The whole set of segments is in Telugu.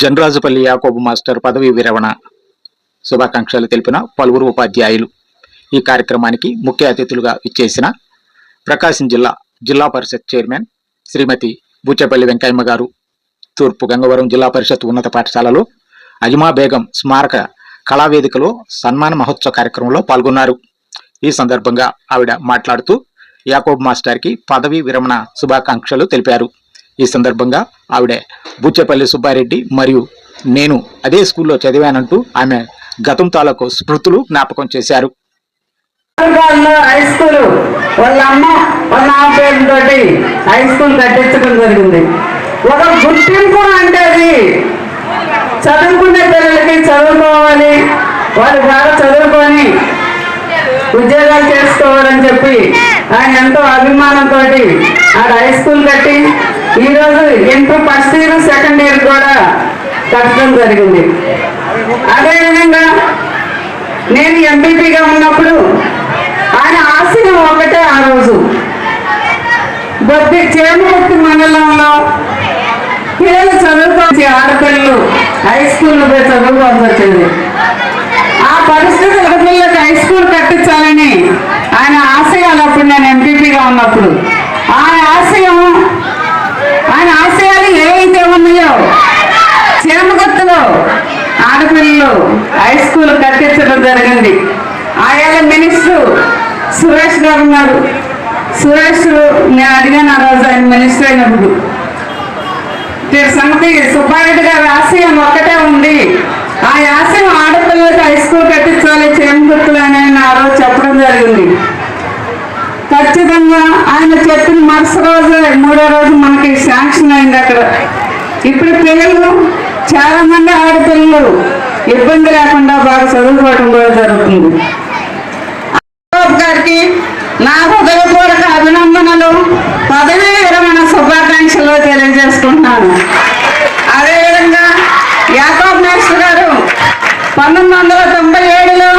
జనరాజుపల్లి యాకోబు మాస్టర్ పదవీ విరమణ శుభాకాంక్షలు తెలిపిన పలువురు ఉపాధ్యాయులు. ఈ కార్యక్రమానికి ముఖ్య అతిథులుగా ఇచ్చేసిన ప్రకాశం జిల్లా పరిషత్ చైర్మన్ శ్రీమతి బూచేపల్లి వెంకయ్యమ్మ గారు, తూర్పు గంగవరం జిల్లా పరిషత్ ఉన్నత పాఠశాలలో అజిమా బేగం స్మారక కళావేదికలో సన్మాన మహోత్సవ కార్యక్రమంలో పాల్గొన్నారు. ఈ సందర్భంగా ఆవిడ మాట్లాడుతూ యాకోబు మాస్టర్కి పదవీ విరమణ శుభాకాంక్షలు తెలిపారు. ఈ సందర్భంగా ఆవిడ బూచేపల్లి సుబ్బారెడ్డి మరియు నేను అదే స్కూల్లో చదివానంటూ ఆమె గతం తాలూకు స్మృతులు జ్ఞాపకం చేశారు. హై స్కూల్ వాళ్ళ అమ్మ వాళ్ళ నాన్న పేరుతోటి హై స్కూల్ కట్టించడం జరిగింది. ఒక గుర్తింపు అంటే అది చదువుకునే పిల్లలకి చదువుకోవాలి, వాళ్ళు బాగా చదువుకొని ఉద్యోగాలు చేసుకోవాలని చెప్పి ఆయన ఎంతో అభిమానంతో ఆడ హై స్కూల్ కట్టి ఈరోజు inter first year second year కూడా కట్టడం జరిగింది. అదేవిధంగా నేను ఎంపీపీగా ఉన్నప్పుడు ఆయన ఆశయం ఒకటే, ఆ రోజు చేమకుర్తి మండలంలో పిల్లలు చదువుకోవచ్చు, ఆడపిల్లలు హై స్కూల్లో పోయి చదువుకోవాల్సి వచ్చేది. ఆ పరిస్థితి పిల్లలకి హై స్కూల్ కట్టించాలని ఆయన ఆశయాలు అప్పుడు నేను ఎంపీపీగా ఉన్నప్పుడు ఆయన ఆశయాలు ఏవైతే ఉన్నాయో చేమగుర్తులో ఆడపిల్లలు హై స్కూల్ కట్టించడం జరిగింది. ఆయన మినిస్టర్ సురేష్ గారు ఉన్నారు. సురేష్ నేను అడిగాను ఆ రోజు ఆయన మినిస్టర్ అయినప్పుడు, సంగతి సుబ్బారెడ్డి గారి ఆశయం ఒక్కటే ఉంది, ఆ ఆశయం ఆడపిల్లలకి హై స్కూల్ కట్టించాలి చేమగుర్తులు అని ఆ రోజు చెప్పడం జరిగింది. ఖచ్చితంగా ఆయన చెప్పిన మరుసటి రోజు మూడో రోజు మనకి శాంక్షన్ అయింది అక్కడ. ఇప్పుడు పిల్లలు చాలా మంది ఆడపిల్లలు ఇబ్బంది లేకుండా బాగా చదువుకోవడం కూడా జరుగుతుంది. గారికి నా హృదయపూర్వక అభినందనలు, పదవీ విరమణ శుభాకాంక్షలు తెలియజేసుకుంటున్నాను. అదేవిధంగా యాకోబ్ మాస్టర్ గారు 1997లో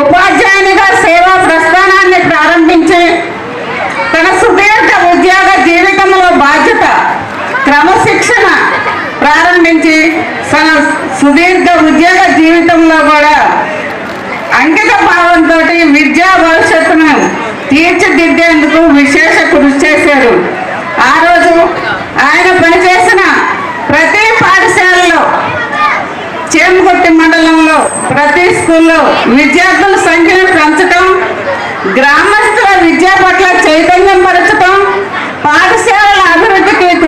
ఉపాధ్యాయునిగా సేవా ప్రస్థానాన్ని ప్రారంభించి తన సుదీర్ఘ ఉద్యోగ జీవితంలో బాధ్యత, క్రమశిక్షణ ప్రారంభించి తన సుదీర్ఘ ఉద్యోగ జీవితంలో కూడా అంకిత భావంతో విద్యా భవిష్యత్తును తీర్చిదిద్దేందుకు విశేష కృషి చేశారు. ఆ రోజు ఆయన పనిచేసిన ప్రతి పాఠశాలలో, చేమకుర్తి మండలంలో ప్రతి స్కూల్లో విద్యార్థుల సంఖ్యను పెంచడం, గ్రామస్తుల విద్య పట్ల చైతన్యం పరచడం,